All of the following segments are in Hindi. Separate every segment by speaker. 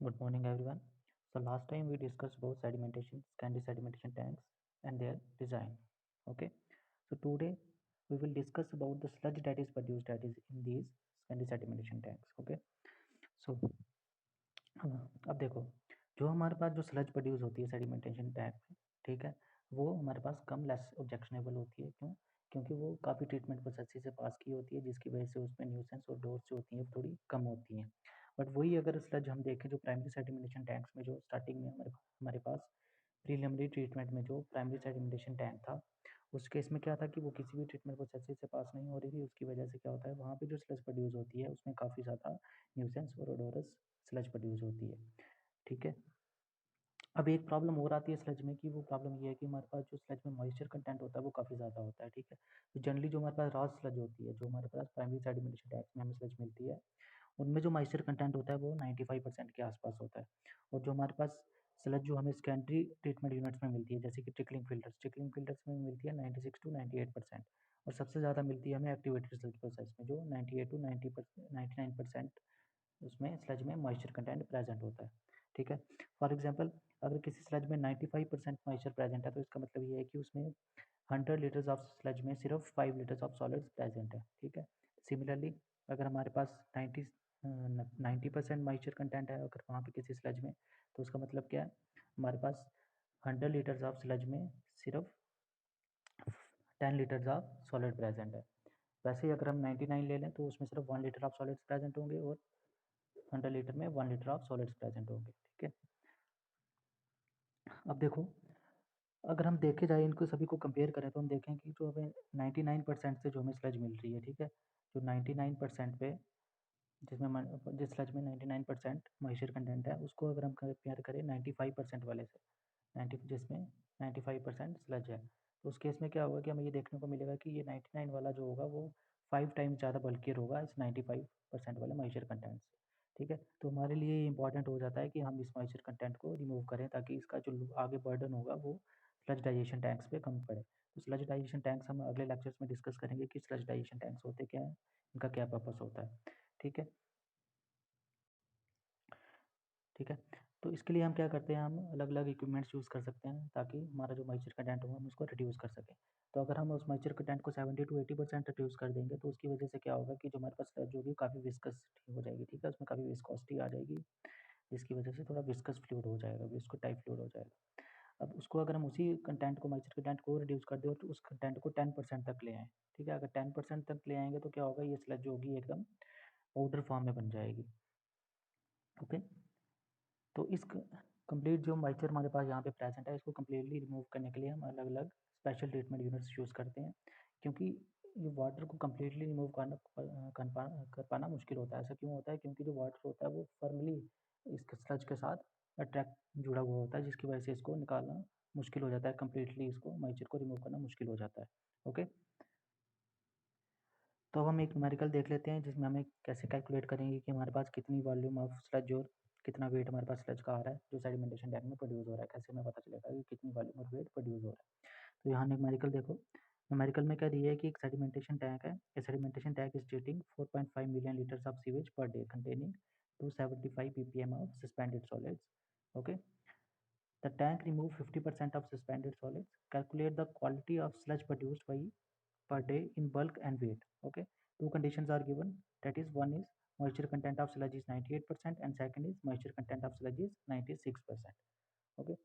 Speaker 1: Good morning, everyone. So last time we discussed about sedimentation, secondary sedimentation tanks and their design. Okay. So today we will discuss about the sludge that is produced that is in these secondary sedimentation tanks. Okay. So अब देखो, जो हमारे पास जो स्लज प्रोड्यूस होती है सेडिमेंटेशन टैंक में, ठीक है, वो हमारे पास कम लेस ऑब्जेक्शनेबल होती है। क्यों? क्योंकि वो काफ़ी ट्रीटमेंट प्रोसेस से पास की होती है, जिसकी वजह से उसमें न्यूसेंस और डोज जो होती हैं थोड़ी कम होती हैं। बट वही अगर स्लज हम देखें जो प्राइमरी सेडिमेंटेशन टैंक्स में जो स्टार्टिंग में हमारे पास प्रीलिमिनरी ट्रीटमेंट में जो प्राइमरी सेडिमेंटेशन टैंक था, उस केस में क्या था कि वो किसी भी ट्रीटमेंट प्रोसेस से पास नहीं हो रही थी। उसकी वजह से क्या होता है, वहाँ पे जो स्लज प्रोड्यूस होती है उसमें काफ़ी ज़्यादा न्यूसेंस और ओडोरस स्लज प्रोड्यूस होती है। ठीक है। अब एक प्रॉब्लम और आती है स्लज में कि वो प्रॉब्लम ये है कि हमारे पास जो स्लज में मॉइस्चर कंटेंट होता है वो काफ़ी ज़्यादा होता है। ठीक है। तो जनरली जो हमारे पास रॉ स्लज होती है, जो हमारे पास प्राइमरी सेडिमेंटेशन टैंक्स में हमें स्लज मिलती है, उनमें जो मॉइस्चर कंटेंट होता है वो 95% के आसपास होता है। और जो हमारे पास स्लज जो हमें सेकेंडरी ट्रीटमेंट यूनिट्स में मिलती है, जैसे कि ट्रिकलिंग फिल्टर्स में मिलती है 96 टू 98%। और सबसे ज़्यादा मिलती है हमें एक्टिवेटेड स्लज प्रोसेस में, जो 98 टू 99% उसमें स्लज में मॉइस्चर कंटेंट प्रेजेंट होता है। ठीक है। फॉर एग्जांपल, अगर किसी स्लज में 95% मॉइस्चर प्रेजेंट है, तो इसका मतलब ये है कि उसमें 100 लीटर्स ऑफ स्लज में सिर्फ 5 लीटर्स ऑफ सॉलिड्स प्रेजेंट है। ठीक है। सिमिलरली, अगर हमारे पास 90% मॉइस्चर कंटेंट है अगर वहाँ पे किसी स्लज में, तो उसका मतलब क्या है, हमारे पास 100 लीटर्स ऑफ स्लज में सिर्फ 10 लीटर्स ऑफ सॉलिड प्रेजेंट है। वैसे ही अगर हम 99 ले लें तो उसमें सिर्फ 1 लीटर ऑफ सॉलिड्स प्रेजेंट होंगे और 100 लीटर में 1 लीटर ऑफ सॉलिड्स प्रेजेंट होंगे। ठीक है। अब देखो, अगर हम देखे जाए इनको सभी को कंपेयर करें तो हम देखें कि जो हमें 99% से जो हमें स्लज मिल रही है, ठीक है, जो 99% पे जिस स्लज में 99% मॉइस्चर कंटेंट है, उसको अगर हम कंपेयर करें 95% वाले से, 90 जिसमें 95% स्लज है, तो उस केस में क्या होगा कि हमें ये देखने को मिलेगा कि ये 99 वाला जो होगा वो 5 टाइम्स ज़्यादा बल्कियर होगा इस 95% वाले मॉइस्चर कंटेंट से। ठीक है। तो हमारे लिए ये इंपॉर्टेंट हो जाता है कि हम इस मॉइस्चर कंटेंट को रिमूव करें, ताकि इसका जो आगे बर्डन होगा वो स्लज डाइजेशन टैंक्स पे कम पड़े। तो स्लज डाइजेशन टैंक्स हम अगले लेक्चर्स में डिस्कस करेंगे कि स्लज डाइजेशन टैंक्स होते क्या हैं, इनका क्या पर्पस होता है। ठीक है। ठीक है। तो इसके लिए हम क्या करते हैं, हम अलग अलग इक्विपमेंट्स यूज़ कर सकते हैं ताकि हमारा जो मॉइस्चर कंटेंट होगा हम उसको रिड्यूस कर सकें। तो अगर हम उस मॉइस्चर कंटेंट को 70 टू 80% रिड्यूस कर देंगे, तो उसकी वजह से क्या होगा कि जो हमारे पास स्लज होगी काफ़ी विस्कस हो जाएगी। ठीक है। उसमें काफ़ी विस्कोसिटी आ जाएगी, जिसकी वजह से थोड़ा विस्कस फ्लूइड हो जाएगा, विस्को टाइप फ्लूइड हो जाएगा। अब उसको अगर हम उसी कंटेंट को, मॉइस्चर कंटेंट को रिड्यूस कर दें तो उस कंटेंट को 10% तक ले आएँ। ठीक है। अगर 10% तक ले आएंगे तो क्या होगा, ये स्लज जो होगी एकदम पाउडर फॉर्म में बन जाएगी। ओके। तो इस कंप्लीट जो मॉइस्चर हमारे पास यहाँ पे प्रेजेंट है, इसको कम्प्लीटली रिमूव करने के लिए हम अलग अलग स्पेशल ट्रीटमेंट यूनिट्स यूज़ करते हैं, क्योंकि ये वाटर को कम्प्लीटली रिमूव कर पाना मुश्किल होता है। ऐसा क्यों होता है? क्योंकि जो वाटर होता है वो फर्मली इस स्लज के साथ अट्रैक्ट जुड़ा हुआ होता है, जिसकी वजह से इसको निकालना मुश्किल हो जाता है, कम्प्लीटली इसको मॉइस्चर को रिमूव करना मुश्किल हो जाता है। ओके। तो अब हम एक न्यूमेरिकल देख लेते हैं, जिसमें हमें कैसे कैलकुलेट करेंगे कि हमारे पास कितनी वॉल्यूम ऑफ स्लज और कितना वेट हमारे पास स्लज का आ रहा है जो सेडिमेंटेशन टैंक में प्रोड्यूस हो रहा है। कैसे हमें पता चलेगा कि कितनी वॉल्यूम और वेट प्रोड्यूस हो रहा है। तो यहाँ न्यूमेरिकल देखो, न्यूमेरिकल में क्या दिया है कि एक सेडिमेंटेशन टैंक है, a sedimentation tank is treating 4.5 million litres of sewage per day containing 275 ppm of suspended solids. Okay. The tank remove 50% of suspended solids. Calculate the quality of sludge produced by per day in bulk and weight. Okay. Two conditions are given. That is, one is moisture content of sludge is 98% and second is moisture content of sludge is 96%. Okay.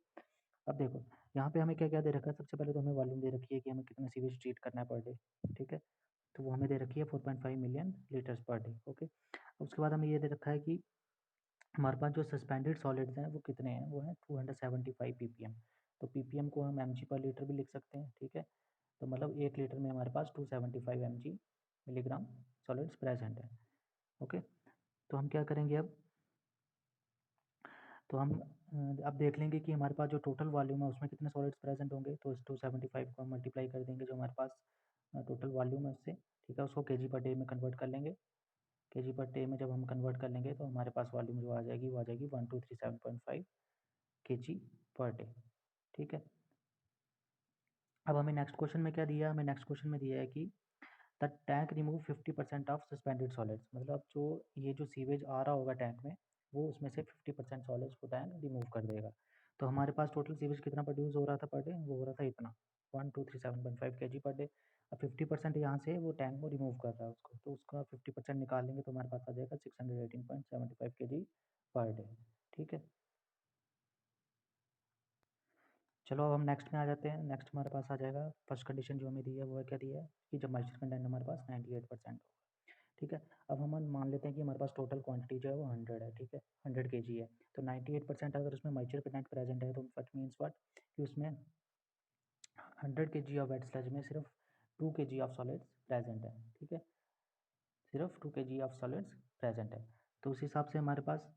Speaker 1: अब देखो, यहाँ पे हमें क्या क्या दे रखा है। सबसे पहले तो हमें वॉल्यूम दे रखी है कि हमें कितना सीवेज ट्रीट करना है पर डे। ठीक है। तो वो हमें दे रखी है 4.5 million litres per day. Okay. उसके बाद हमें ये दे रखा है कि हमारे पास जो सस्पेंडेड सॉलिड्स हैं वो कितने हैं, वो हैं 275 ppm। तो ppm को हम mg पर लीटर भी लिख सकते हैं। ठीक है। तो मतलब 1 लीटर में हमारे पास 275 mg मिलीग्राम सॉलिड्स प्रेजेंट है। ओके। तो हम क्या करेंगे अब, तो हम अब देख लेंगे कि हमारे पास जो टोटल वॉल्यूम है उसमें कितने सॉलिड्स प्रेजेंट होंगे। तो इस 275 को हम मल्टीप्लाई कर देंगे जो हमारे पास टोटल वॉल्यूम है उससे। ठीक है। उसको केजी पर डे में कन्वर्ट कर लेंगे। केजी पर डे में जब हम कन्वर्ट कर लेंगे तो हमारे पास वॉल्यूम जो आ जाएगी वो आ जाएगी 1237.5 केजी पर डे। ठीक है। अब हमें नेक्स्ट क्वेश्चन में क्या दिया, हमें नेक्स्ट क्वेश्चन में दिया है कि the tank remove 50% of suspended solids. मतलब जो ये जो सीवेज आ रहा होगा टैंक में, वो उसमें से 50% सॉलिड्स को टैंक रिमूव कर देगा। तो हमारे पास टोटल सीवेज कितना प्रोड्यूस हो रहा था पर डे, वो हो रहा था इतना 1237.5 kg पर डे। अब 50% यहाँ से वो टैंक को रिमूव कर रहा है उसको, तो उसका 50% निकाल लेंगे तो हमारे पास आ जाएगा 618.75 kg पर डे। ठीक है, चलो अब हम नेक्स्ट में आ जाते हैं। नेक्स्ट हमारे पास आ जाएगा फर्स्ट कंडीशन जो हमें दी है, वो क्या दी है कि जब मॉइस्चर कंटेंट हमारे पास 98% होगा। ठीक है, अब हम मान लेते हैं कि हमारे पास टोटल क्वांटिटी जो है वो 100 है। ठीक है, 100 kg है, तो 98% अगर उसमें मॉइस्चर कंटेंट प्रेजेंट है तो व्हाट मीन्स व्हाट कि उसमें 100 kg ऑफ वेट स्लज में सिर्फ 2 kg ऑफ सॉलिड्स प्रेजेंट है। ठीक है, सिर्फ 2 kg ऑफ सॉलिड्स प्रेजेंट है। तो उस हिसाब से हमारे पास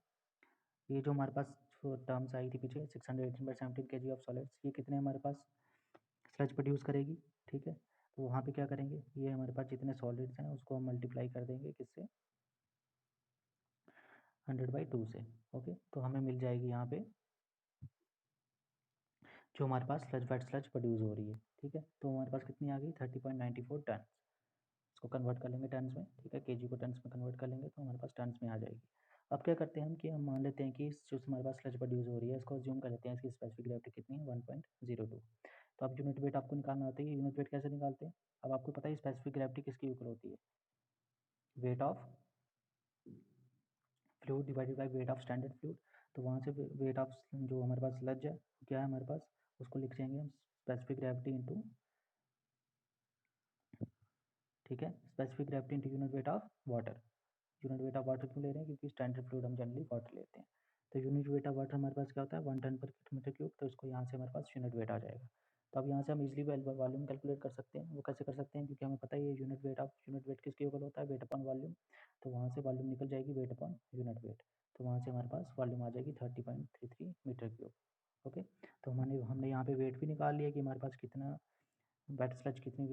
Speaker 1: ये जो हमारे पास टर्म्स आई थी पीछे 618/17 kg ऑफ सॉलिड्स, ये कितने हमारे पास स्लज प्रोड्यूस करेगी। ठीक है, तो वहाँ पे क्या करेंगे, ये हमारे पास जितने सॉलिड्स हैं उसको हम मल्टीप्लाई कर देंगे किससे, 100/2 से। ओके, तो हमें मिल जाएगी यहाँ पे जो हमारे पास स्लज वेट स्लज प्रोड्यूस हो रही है। ठीक है, तो हमारे पास कितनी आ गई 30.94 टन। इसको कन्वर्ट कर लेंगे टन्स में। ठीक है, केजी को टन्स में कन्वर्ट कर लेंगे तो हमारे पास टन्स में आ जाएगी। अब क्या करते हैं हम कि हम मान लेते हैं कि जो हमारे पास स्लज प्रोड्यूस हो रही है इसको अज्यूम कर लेते हैं इसकी स्पेसिफिक ग्रेविटी कितनी है 1.02। तो अब यूनिट वेट आपको निकालना होता है। यूनिट वेट कैसे निकालते हैं, अब आपको पता है स्पेसिफिक ग्रेविटी किसकी इक्वल होती है, weight of fluid divided by weight of standard fluid. तो वहाँ से वेट ऑफ जो हमारे पास स्लज है क्या है हमारे पास, उसको लिख देंगे हम स्पेसिफिक ग्रेविटी इंटू, ठीक है, specific gravity into unit weight of water. Unit weight of water क्यों ले रहे हैं, क्योंकि स्टैंडर्ड फ्लूइड हम जनरली वाटर लेते हैं। तो यूनिट वेट ऑफ वाटर हमारे पास क्या होता है 1 टन पर मीटर क्यूब, तो इसको यहाँ से हमारे पास यूनिट वेट आ जाएगा। तो अब यहाँ से हम इजीली वॉल्यूम कैलकुलेट कर सकते हैं। वो कैसे कर सकते हैं, क्योंकि हमें पता है ये यूनिट वेट किसके इक्वल होता है, वेट अपॉन वॉल्यूम। तो वहाँ से वॉल्यूम निकल जाएगी वेट अपॉन यूनिट वेट, तो वहाँ से हमारे पास वॉल्यूम आ जाएगी 30.33 मीटर क्यूब। ओके, तो हमने हमने यहाँ पे वेट भी निकाल लिया कि हमारे पास कितना वेट स्लज कितना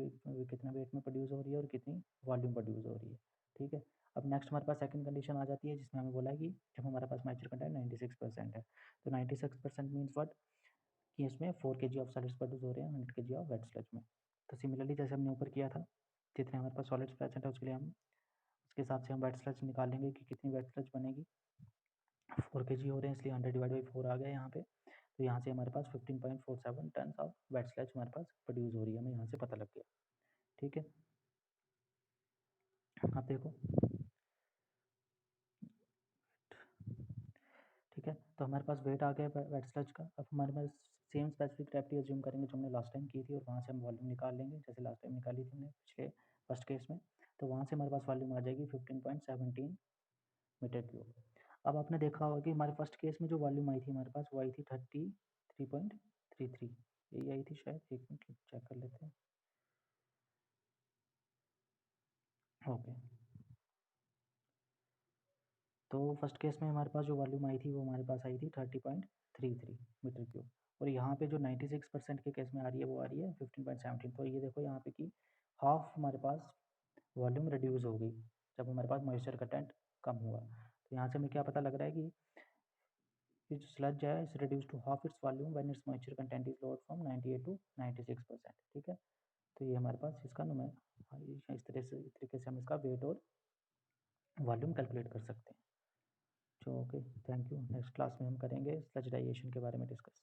Speaker 1: वेट में प्रोड्यूस हो रही है और कितनी वॉल्यूम प्रोड्यूस हो रही है। ठीक है, अब नेक्स्ट हमारे पास सेकंड कंडीशन आ जाती है जिसमें हमें बोला है कि जब हमारे पास मॉइस्चर कंटेंट 96% है, तो 96% मीन्स व्हाट कि इसमें 4 kg ऑफ सॉलिड्स प्रोड्यूस हो रहे हैं 100 kg ऑफ वेट स्लज में। तो सिमिलरली जैसे हमने ऊपर किया था, जितने हमारे पास सॉलिड्स प्रेजेंट है उसके लिए हम उसके हिसाब से हम वेट स्लज निकाल लेंगे कि कितनी वेट स्लज बनेगी। 4 kg हो रहे हैं इसलिए 100/4 आ गया यहाँ पे। तो यहाँ से हमारे पास 15.47 टन ऑफ वेट स्लज हमारे पास प्रोड्यूस हो रही है, हमें यहाँ से पता लग गया। ठीक है, आप देखो, ठीक है, तो हमारे पास वेट आ गया वेट स्लज का। अब हमारे पास सेम स्पेसिफिक ग्रेविटी अज्यूम करेंगे जो हमने लास्ट टाइम की थी और वहाँ से हम वॉल्यूम निकाल लेंगे जैसे लास्ट टाइम निकाली थी हमने पिछले फर्स्ट केस में। तो वहाँ से हमारे पास वॉल्यूम आ जाएगी 15.17 मीटर क्यूब। अब आपने देखा होगा कि हमारे फर्स्ट केस में जो वॉल्यूम आई थी हमारे पास वो आई थी 33.33, यही आई थी शायद, एक मिनट चेक कर लेते हैं। ओके, तो फर्स्ट केस में हमारे पास जो वॉल्यूम आई थी वो हमारे पास आई थी 30.33 मीटर क्यूब, और यहाँ पे जो 96% के केस में आ रही है वो आ रही है 15.17। तो ये देखो यहाँ पे कि हाफ हमारे पास वॉल्यूम रिड्यूस हो गई जब हमारे पास मॉइस्चर कंटेंट कम हुआ। तो यहाँ से हमें क्या पता लग रहा है कि ये जो स्लज है is reduce to half its volume when its moisture content is lower from 98 to 96%। ठीक है, तो ये हमारे पास इसका इस तरीके से हम इसका वेट और वॉल्यूम कैलकुलेट कर सकते हैं। तो okay, thank you. Next class में हम करेंगे स्लज डाइजेशन के बारे में डिस्कस।